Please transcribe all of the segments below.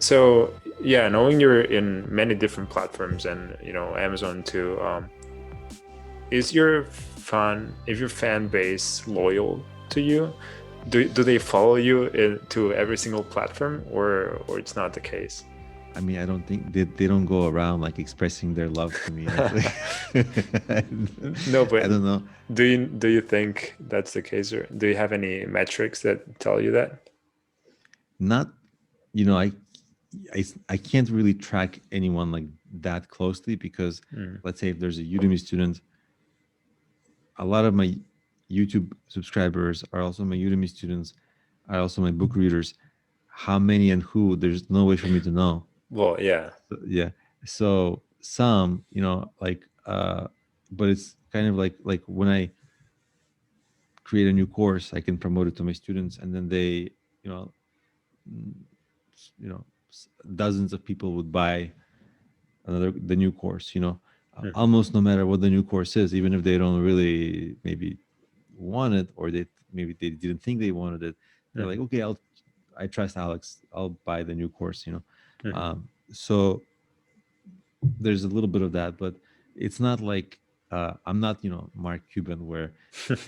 So yeah, knowing you're in many different platforms and Amazon too, is your fan base loyal to you? Do they follow you to every single platform, or it's not the case? I mean, I don't think they don't go around like expressing their love to me. Actually, No, I but don't know. do you think that's the case, or do you have any metrics that tell you that? Not, you know, I can't really track anyone like that closely because, Mm, let's say, if there's a Udemy student, a lot of my YouTube subscribers are also my Udemy students, are also my book readers. How many and who? There's no way for me to know. well, yeah. Yeah. So some, but it's kind of like when I create a new course, I can promote it to my students, and then they, you know, mm, dozens of people would buy the new course. Mhm, Almost no matter what the new course is, even if they don't really maybe want it, or maybe they didn't think they wanted it, they're like, mhm, okay, I trust Alex, I'll buy the new course. mhm. So there's a little bit of that, but it's not like I'm not, Mark Cuban, where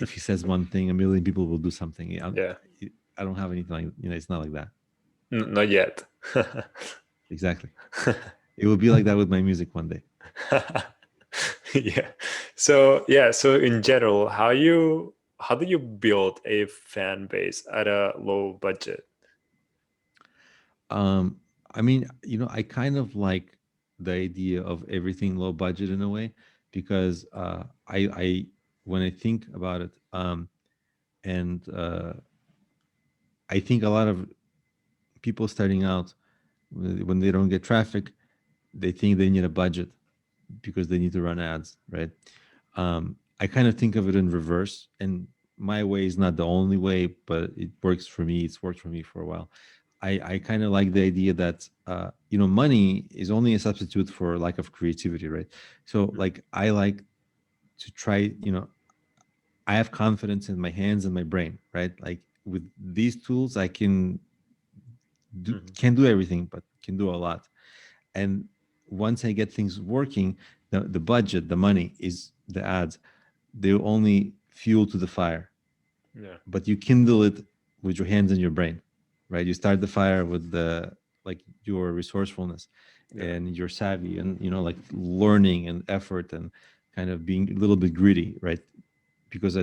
if he says one thing, a million people will do something. Yeah, I don't have anything like, it's not like that. not yet. Exactly. It will be like that with my music one day. Yeah. So in general, how do you build a fan base at a low budget? Um, I mean, I kind of like the idea of everything low budget in a way, because when I think about it, and I think a lot of people starting out, when they don't get traffic, they think they need a budget because they need to run ads, right? I kind of think of it in reverse, and my way is not the only way, but it works for me. It's worked for me for a while. I kind of like the idea that money is only a substitute for lack of creativity, right? So like I like to try, I have confidence in my hands and my brain, right? Like with these tools, I Mhm. can do everything, but can do a lot. And once I get things working, the budget, the money is the ads. They only fuel to the fire, Yeah. but you kindle it with your hands and your brain, right? You start the fire with like your resourcefulness Yeah. and your savvy, and like learning and effort, and kind of being a little bit greedy, right? Because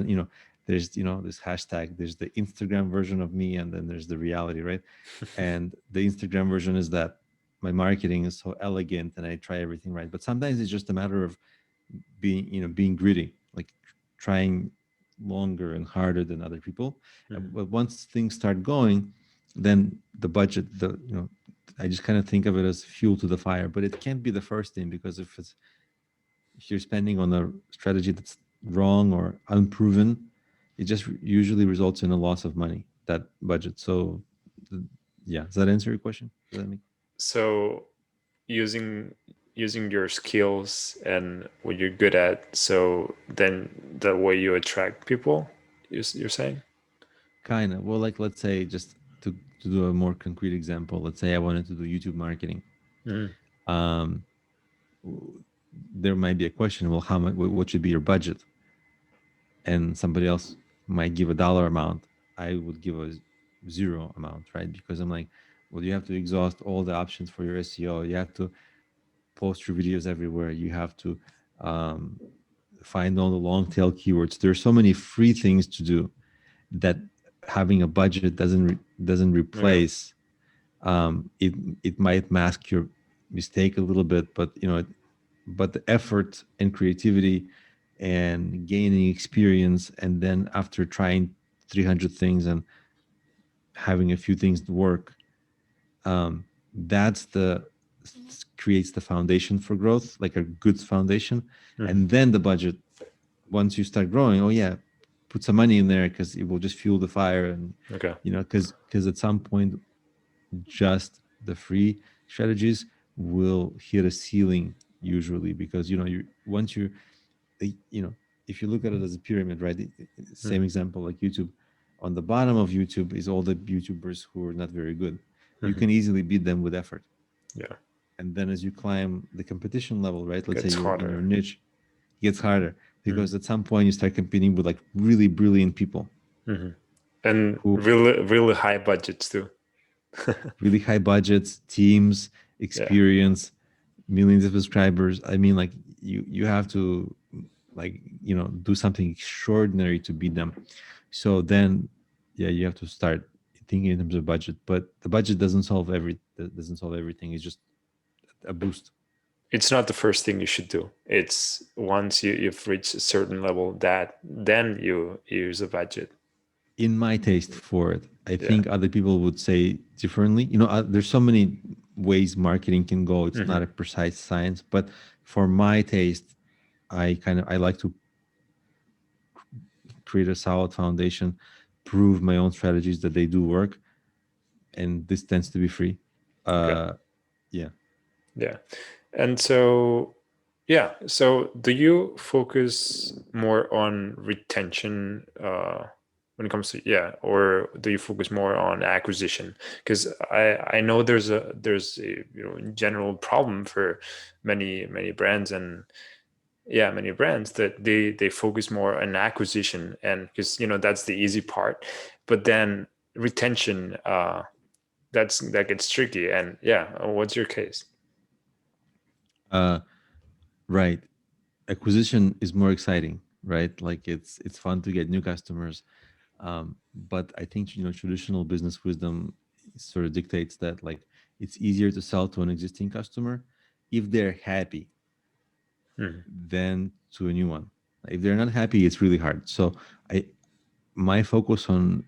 there's this hashtag, there's the Instagram version of me, and then there's the reality, right? And the Instagram version is that my marketing is so elegant and I try everything right, but sometimes it's just a matter of being greedy, like trying longer and harder than other people. Mhm. But once things start going, then the budget, I just kind of think of it as fuel to the fire. But it can't be the first thing, because if you're spending on a strategy that's wrong or unproven, it just usually results in a loss of money, that budget. So yeah, does that answer your question? Does that make So using using your skills and what you're good at, so then the way you attract people, you're saying? kind of, well, like, let's say, just to do a more concrete example, let's say I wanted to do YouTube marketing. Mhm. um there might be a question, well, how much, what should be your budget? And somebody else might give a dollar amount, I would give a zero amount, right? Because I'm like, well, you have to exhaust all the options for your SEO, you have to post your videos everywhere, you have to um, find all the long tail keywords. There's so many free things to do that having a budget doesn't Yeah. replace. It might mask your mistake a little bit, but but the effort and creativity and gaining experience, and then after trying 300 things and having a few things to work, that's the creates the foundation for growth, like a good foundation. Mhm. And then the budget, once you start growing, oh yeah, put some money in there, because it will just fuel the fire. And Okay. because at some point, just the free strategies will hit a ceiling usually, because you once you you know if you look at it as a pyramid, right? Same Mhm. example like YouTube. On the bottom of YouTube is all the YouTubers who are not very good. you can easily beat them with effort. Yeah, And then as you climb the competition level, right? Let's say gets you're in your harder. niche, it gets harder Mm. because at some point you start competing with like really brilliant people And who really high budgets too. really high budgets, teams, Yeah, experience, millions of subscribers. I mean, like you have to like do something extraordinary to beat them. So then, yeah, you have to start thinking in terms of budget. But the budget doesn't solve everything. It's just a boost. it's not the first thing you should do. It's once you've reached a certain level that then you use a budget. In my taste for it, I Yeah. think other people would say differently. There's so many ways marketing can go. It's not a precise science, but for my taste, I like to create a solid foundation, prove my own strategies that they do work, and this tends to be free. Okay. Yeah. Yeah. And so, yeah. So, do you focus more on retention when it comes to, yeah, or do you focus more on acquisition? Because I know there's a general problem for many brands, and yeah, many brands that they focus more on acquisition, and because that's the easy part, but then retention that gets tricky. And yeah, what's your case? Uh, right. Acquisition is more exciting, right? Like it's fun to get new customers. But I think traditional business wisdom sort of dictates that like it's easier to sell to an existing customer if they're happy Mhm. than to a new one. If they're not happy, it's really hard. So I my focus on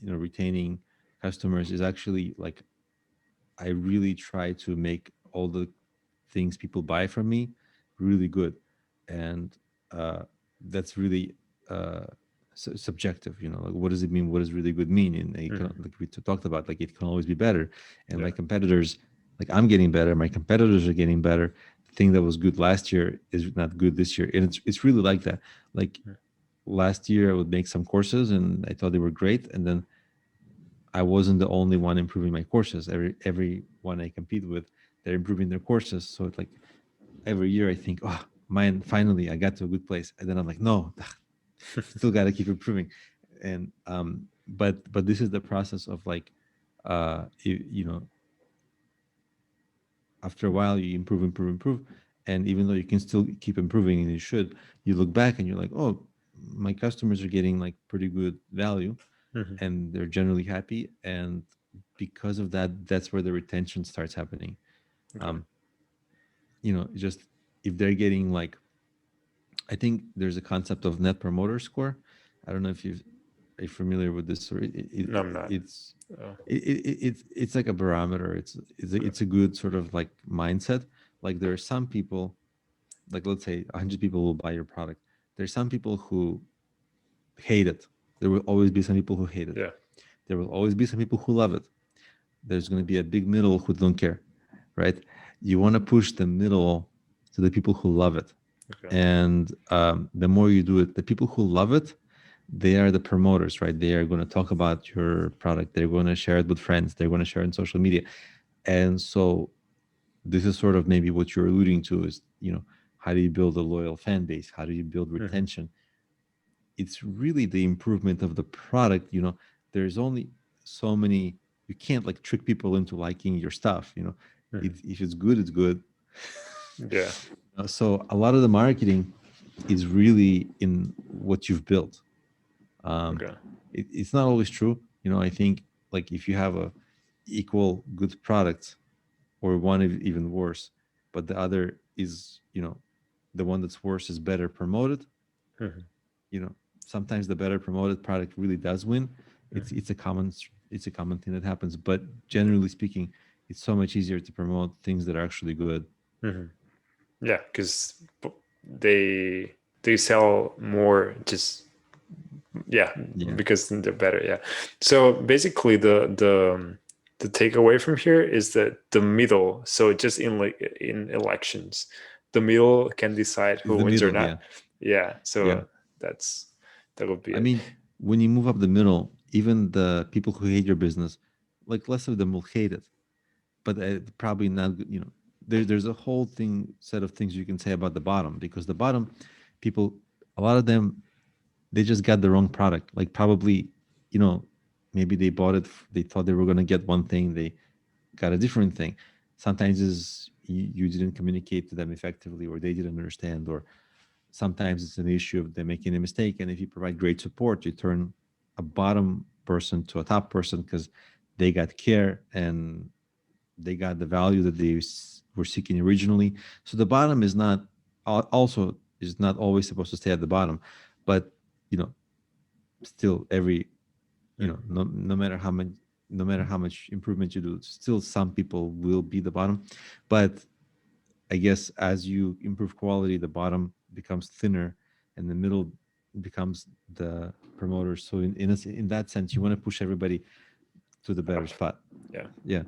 retaining customers is actually like I really try to make all the things people buy from me really good, and that's really uh, subjective. Like what does it mean? What does really good mean? And like we talked about, like it can always be better. And Yeah. my competitors, like I'm getting better. My competitors are getting better. The thing that was good last year is not good this year, and it's really like that. Like last year, I would make some courses, and I thought they were great, and then I wasn't the only one improving my courses. Everyone I compete with, they're improving their courses. So it's like every year I think, oh, mine finally I got to a good place, and then I'm like, no, still got to keep improving. And but this is the process of like, after a while you improve, and even though you can still keep improving and you should, you look back and you're like, oh, my customers are getting like pretty good value Mhm. and they're generally happy, and because of that, that's where the retention starts happening. Okay. um just if they're getting like, I think there's a concept of net promoter score. I don't know if are you familiar with this, or No, I'm not. Oh, it's like a barometer. okay. It's a good sort of like mindset. Like there are some people, like let's say 100 people will buy your product. There's some people who hate it. There will always be some people who hate it. Yeah. There will always be some people who love it. There's going to be a big middle who don't care, right? You want to push the middle to the people who love it. Okay. And the more you do it, the people who love it, they are the promoters, right? They are going to talk about your product. They're going to share it with friends. They're going to share it on social media. And so this is sort of maybe what you're alluding to is, how do you build a loyal fan base? How do you build Mhm. retention? It's really the improvement of the product. There's only so many, you can't like trick people into liking your stuff. Mhm. If it's good, it's good. Yeah. So a lot of the marketing is really in what you've built. um, Okay. it's not always true. I think like if you have a equal good product, or one even worse, but the other is, the one that's worse is better promoted, Mhm. you know sometimes the better promoted product really does win. it's Mhm. it's a common it's a common thing that happens, but generally speaking, it's so much easier to promote things that are actually good. Mhm. Yeah, because they they sell more just yeah Yeah. because they're better. Yeah. So basically, the takeaway from here is that the middle. So just in like in elections, the middle can decide It's who the wins or middle, yeah. not. Yeah. Yeah. So that's that would be I it. mean, when you move up the middle, even the people who hate your business, like less of them will hate it, but probably not. There's a whole thing set of things you can say about the bottom, because the bottom people, a lot of them, they just got the wrong product. Like probably, you know, maybe they bought it. They thought they were gonna get one thing. They got a different thing. Sometimes is you didn't communicate to them effectively, or they didn't understand, or sometimes it's an issue of them making a mistake. And if you provide great support, you turn a bottom person to a top person because they got care and they got the value that they were seeking originally. So the bottom is not also is not always supposed to stay at the bottom, but you know, still every Mhm. no matter how much, no matter how much improvement you do, still some people will be the bottom. But I guess as you improve quality, the bottom becomes thinner and the middle becomes the promoter. So in that sense, you want to push everybody to the better Up. spot. Yeah. Yeah.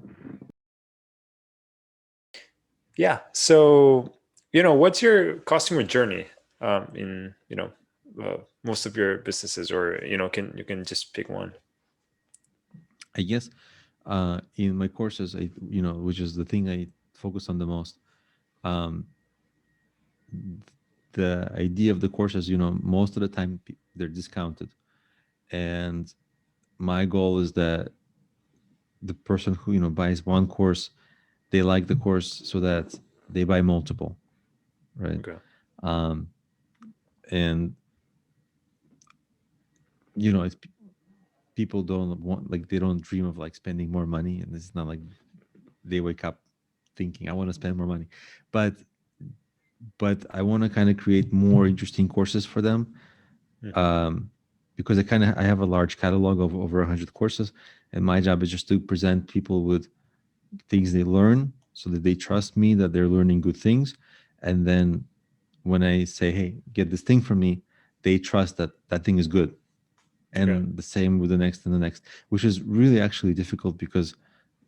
Yeah. So, what's your customer journey in, most of your businesses, or, you can just pick one. I guess in my courses, which is the thing I focus on the most, um, the idea of the courses, most of the time they're discounted. And my goal is that the person who, buys one course, they like the course so that they buy multiple, right? Okay. Um, and, it's people don't want, like, they don't dream of like spending more money. And it's not like they wake up thinking, I want to spend more money. But I want to kind of create more interesting courses for them, Hmm. um, because I have a large catalog of over 100 courses, and my job is just to present people with things they learn so that they trust me that they're learning good things. And then when I say, hey, get this thing from me, they trust that that thing is good. Okay. And the same with the next and the next, which is really actually difficult because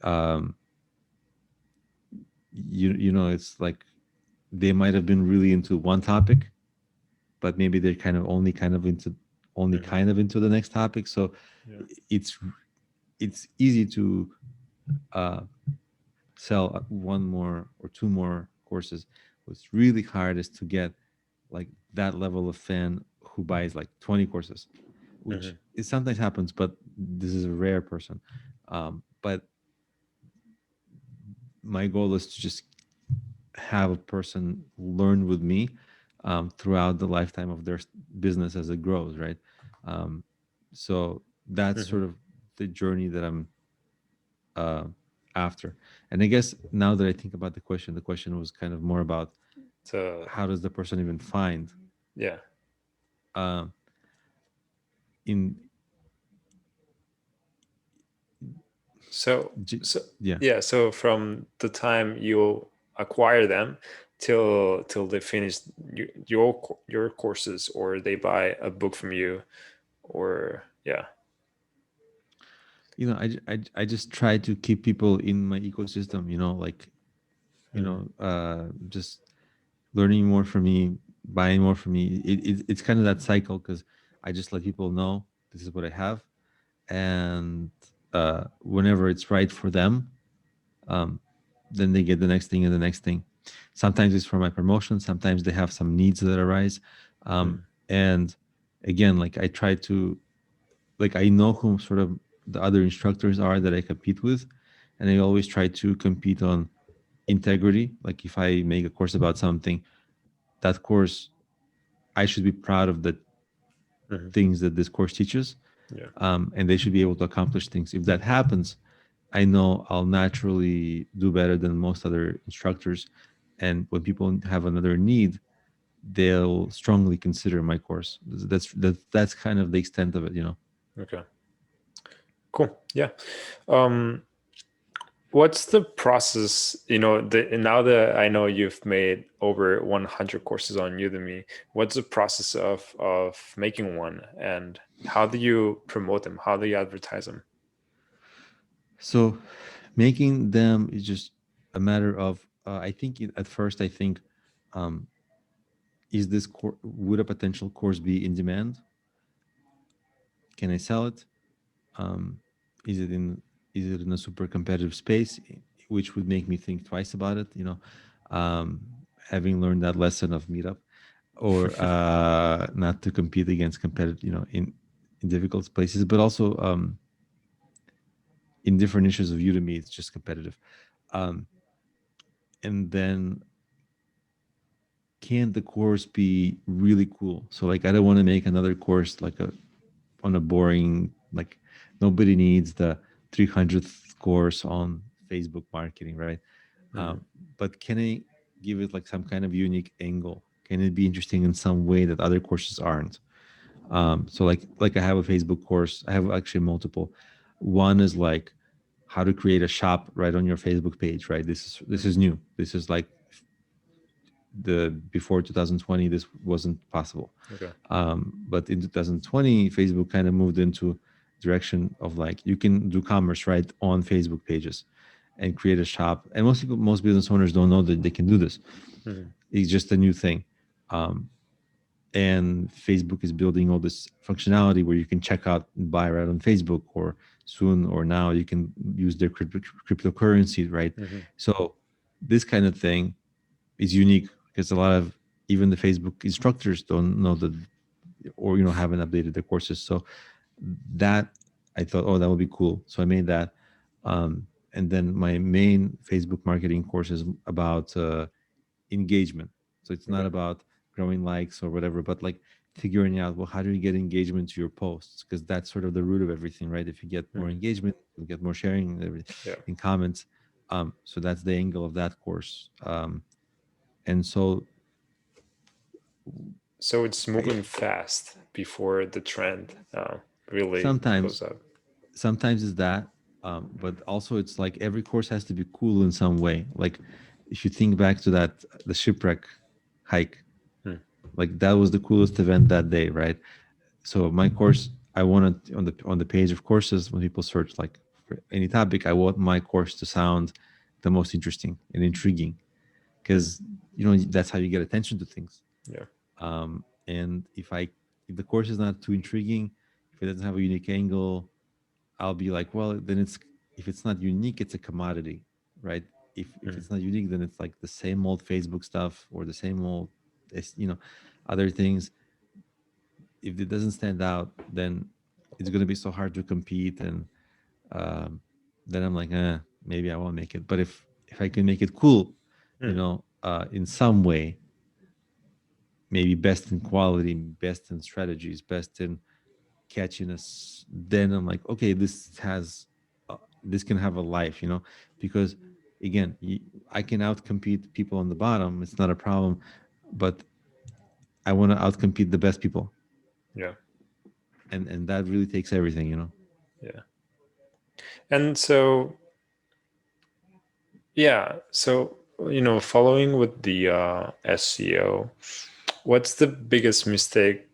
um, it's like they might have been really into one topic, but maybe they're Hmm. kind of into the next topic. So Yeah. it's it's easy to uh, sell one more or two more courses. What's really hard is to get like that level of fan who buys like 20 courses, which Hmm. it sometimes happens, but this is a rare person. But my goal is to just have a person learn with me throughout the lifetime of their business as it grows, right? Um, so that's Hmm. sort of the journey that I'm uh, after. And I guess now that I think about the question was kind of more about So, how does the person even find yeah. uh, in So, J- so yeah. yeah. So from the time you acquire them till they finish your courses, or they buy a book from you, or yeah. I just try to keep people in my ecosystem, like Hmm. just learning more from me, buying more from me. It's kind of that cycle because I just let people know this is what I have, and whenever it's right for them, um, then they get the next thing and the next thing. Sometimes it's for my promotion. Sometimes they have some needs that arise, Hmm. and again, like I try to, like I know who sort of the other instructors are that I compete with, and I always try to compete on integrity. Like if I make a course about something, that course I should be proud of the Hmm. things that this course teaches, Yeah. and they should be able to accomplish things. If that happens, I know I'll naturally do better than most other instructors. And when people have another need, they'll strongly consider my course. That's kind of the extent of it. Okay. Cool. Yeah. Um, what's the process? Now that I know you've made over 100 courses on Udemy, what's the process of making one, and how do you promote them? How do you advertise them? So making them is just a matter of I think at first I think, um, is this would a potential course be in demand? Can I sell it? um, is it is it in a super competitive space, which would make me think twice about it, um, having learned that lesson of Meetup, or not to compete against competitive, in difficult places, but also in different niches of Udemy, it's just competitive. Um, and then can the course be really cool? So like, I don't want to make another course like on a boring, like, nobody needs the 300th course on Facebook marketing, right? Mhm. But can I give it like some kind of unique angle? Can it be interesting in some way that other courses aren't? So like I have a Facebook course. I have actually multiple. One is like how to create a shop right on your Facebook page, right? This is Mhm. new. This is like the before 2020, this wasn't possible. Okay. But in 2020, Facebook kind of moved into direction of like you can do commerce right on Facebook pages and create a shop. And most business owners don't know that they can do this. Mhm. It's just a new thing. Um, and Facebook is building all this functionality where you can check out and buy right on Facebook, or soon or now you can use their cryptocurrency, right? Mhm. So this kind of thing is unique because a lot of even the Facebook instructors don't know that, or haven't updated their courses. So that, I thought, oh, that would be cool. So I made that. And then my main Facebook marketing course is about engagement. So it's not Okay. about growing likes or whatever, but like figuring out, well, how do you get engagement to your posts? Because that's sort of the root of everything, right? If you get more Mhm. engagement, you get more sharing and Yeah. in comments. So that's the angle of that course. And so So it's I, moving fast before the trend really sometimes goes up. sometimes it's that, but also it's like every course has to be cool in some way. Like if you think back to that, the shipwreck hike, Mm. like that was the coolest event that day, right? So my course, I wanted on the page of courses, when people search like for any topic, I want my course to sound the most interesting and intriguing, Mm. because that's how you get attention to things. Yeah. And if the course is not too intriguing, if it doesn't have a unique angle, I'll be like, well, then if it's not unique, it's a commodity, right? If Mm. it's not unique, then it's like the same old Facebook stuff or the same old, other things. If it doesn't stand out, then it's going to be so hard to compete, and um, then I'm like, maybe I won't make it. But if I can make it cool, Mm. in some way, maybe best in quality, best in strategies, best in catchiness, then I'm like, okay, this can have a life, because again, I can outcompete people on the bottom. It's not a problem, but I want to outcompete the best people, Yeah. and that really takes everything. Yeah. And so, yeah, so following with the SEO, what's the biggest mistake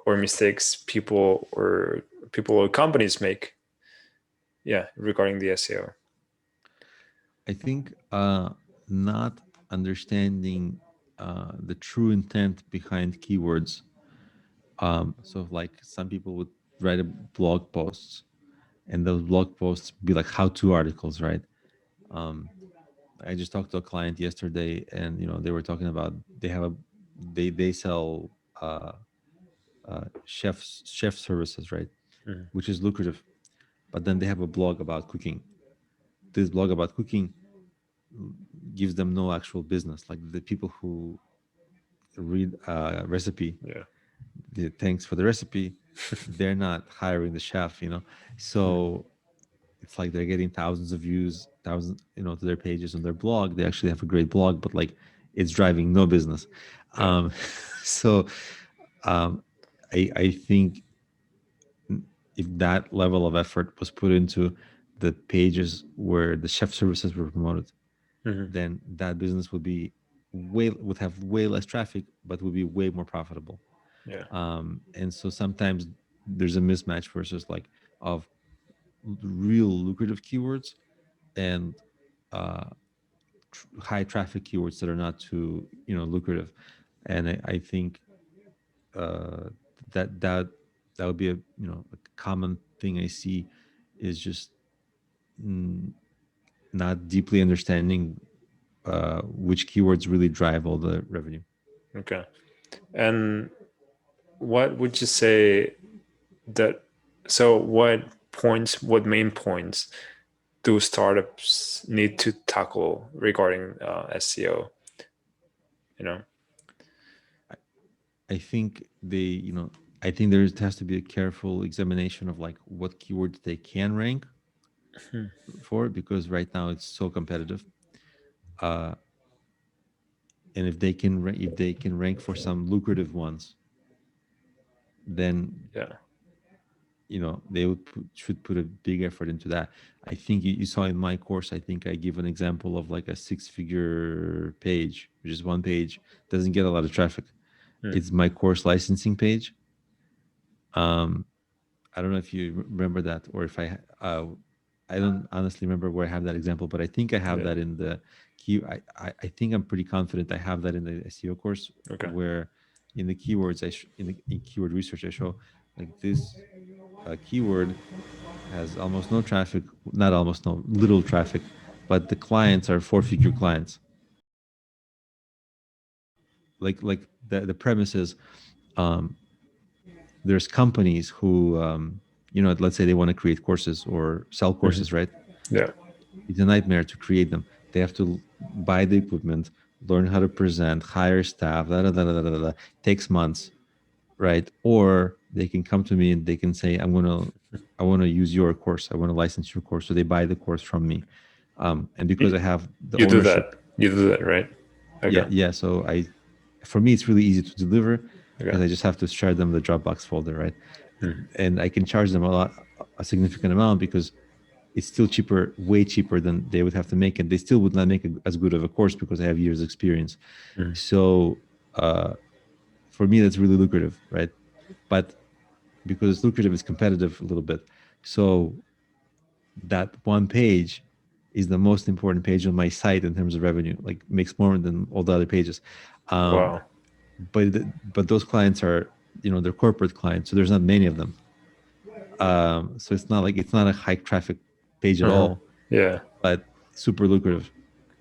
or mistakes people or companies make? Yeah, regarding the SEO. I think not understanding the true intent behind keywords. So like some people would write a blog posts, and those blog posts be like how-to articles, right? Um, I just talked to a client yesterday, and they were talking about they sell chef services, right? Mhm. Which is lucrative. But then they have a blog about cooking. This blog about cooking gives them no actual business. Like the people who read a recipe, Yeah. the thanks for the recipe, they're not hiring the chef. Mhm. So it's like they're getting thousands of views, thousands, to their pages on their blog. They actually have a great blog, but like it's driving no business. Yeah. Um, so um, I think if that level of effort was put into the pages where the chef services were promoted, Mhm. then that business would have way less traffic, but would be way more profitable. Yeah. And so sometimes there's a mismatch versus like of real lucrative keywords and uh, high traffic keywords that are not too lucrative. And I think uh, that would be a a common thing I see is just mm, not deeply understanding which keywords really drive all the revenue. Okay. And what would you say that, so what main points do startups need to tackle regarding SEO? You know? I, I think I think there has to be a careful examination of like what keywords they can rank Hmm. for, because right now it's so competitive. Uh, and if they can rank for some lucrative ones, then Yeah. they should put a big effort into that. I think you saw in my course, I think I give an example of like a 6-figure page, which is one page, doesn't get a lot of traffic. Hmm. It's my course licensing page. um I don't know if you remember that, or if I don't honestly remember where I have that example, but I think I have Yeah. that in the key. I think I'm pretty confident I have that in the SEO course, Okay. where in the keywords in keyword research I show like this keyword has almost no traffic, not almost no, little traffic, but the clients are 4-figure clients. Like the premise is, um, there's companies who, let's say they want to create courses or sell Hmm. courses, right? Yeah. It's a nightmare to create them. They have to buy the equipment, learn how to present, hire staff, da. Takes months, right? Or they can come to me and they can say, I want to use your course. I want to license your course. So they buy the course from me. And because You, I have the you do that. ownership, You do that, right? yeah, Okay. yeah. So for me, it's really easy to deliver Okay. because I just have to share them the Dropbox folder, right? Hmm. And I can charge them a significant amount, because it's still cheaper, way cheaper than they would have to make it. They still would not make as good of a course because I have years experience. Hmm. So for me, that's really lucrative, right? But because it's lucrative, it's competitive a little bit. So that one page is the most important page on my site in terms of revenue, like makes more than all the other pages. Um, Wow. but those clients are, they're corporate clients, so there's not many of them. So it's not a high traffic page at Uh-huh. all, Yeah. but super lucrative.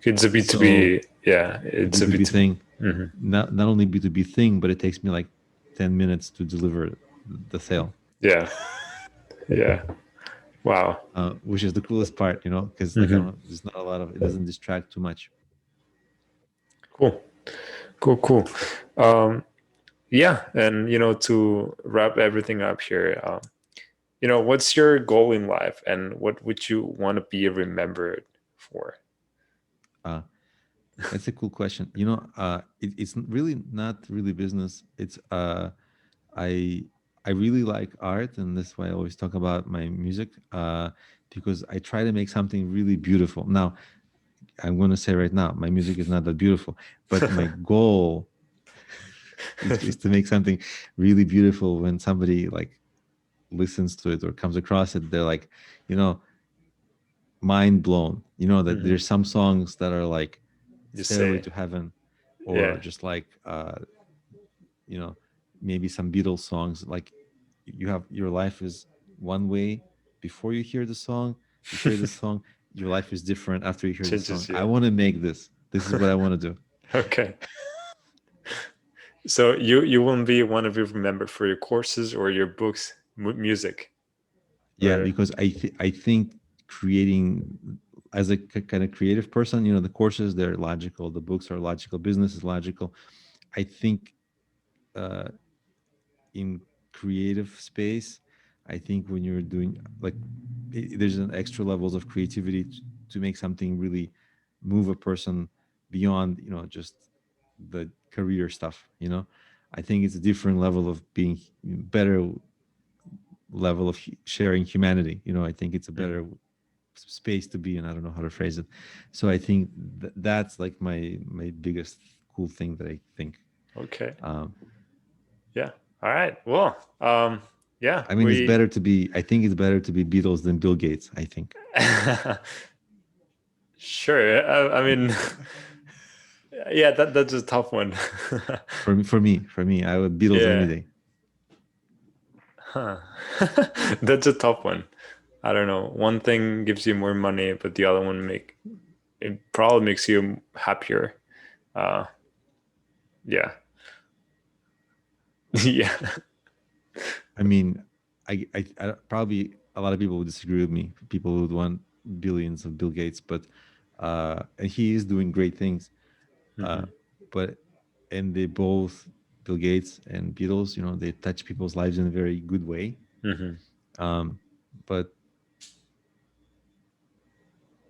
It's a So B2B. Yeah. it's a It's a B2B B2B. thing, Hmm. not only B2B thing, but it takes me like 10 minutes to deliver the sale, Yeah. Yeah. Wow. which is the coolest part, because like, I don't Hmm. know, there's not a lot of, it doesn't distract too much. Cool. Cool. Cool. Um, yeah. And, to wrap everything up here, what's your goal in life and what would you want to be remembered for? Uh, that's a cool question. It's really not really business. It's I I really like art, and that's why I always talk about my music, because I try to make something really beautiful. Now, I'm going to say right now, my music is not that beautiful, but my goal is to make something really beautiful. When somebody like listens to it or comes across it, they're like, you know, mind blown. That Hmm. there's some songs that are like You Stairway say, to Heaven, or yeah. just like you know, maybe some Beatles songs. Like, you have, your life is one way before you hear the song. You hear the song, your life is different after you hear the song. Changes I you. want to make this. This is what I want to do. Okay. So you won't be one of you remembered for your courses or your books, music, Yeah, or because I think creating, as a kind of creative person, the courses, they're logical, the books are logical, business is logical. I think uh, in creative space, I think when you're doing like, there's an extra levels of creativity to make something really move a person beyond, just the career stuff. I think it's a different level of being better, level of sharing humanity. I think it's a mm, better space to be in. I don't know how to phrase it. So I think that's like my biggest cool thing that I think. okay. um, Yeah. All right. Well, yeah, I mean, we I think it's better to be Beatles than Bill Gates, I think. sure. I mean, yeah, that's a tough one. For me, I would Beatles any Yeah. day. Huh. That's a tough one. I don't know, one thing gives you more money, but the other one it probably makes you happier. Uh, yeah. Yeah. I mean, I probably a lot of people would disagree with me. People would want billions of Bill Gates, but and he is doing great things. Uh, Hmm. but and they both, Bill Gates and Beatles, they touch people's lives in a very good way. Hmm. Um, but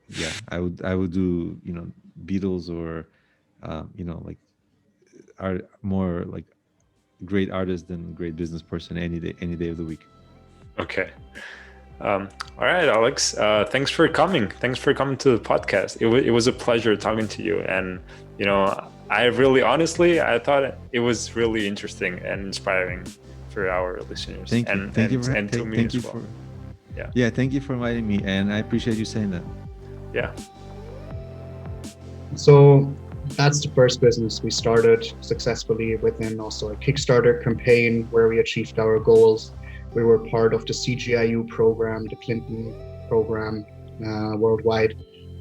yeah, I would do Beatles or like are more like great artist than great business person any day of the week. Okay. All right, Alex. Thanks for coming. Thanks for coming to the podcast. It was a pleasure talking to you. And, I really, honestly, I thought it was really interesting and inspiring for our listeners Thank you, thank you for and to me thank you as well. for Yeah. yeah, thank you for inviting me, and I appreciate you saying that. Yeah. So that's the first business we started successfully within also a Kickstarter campaign where we achieved our goals. We were part of the CGIU program, the Clinton program worldwide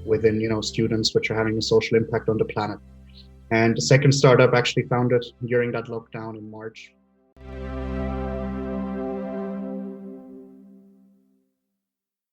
within students which are having a social impact on the planet. And the second startup actually founded during that lockdown in March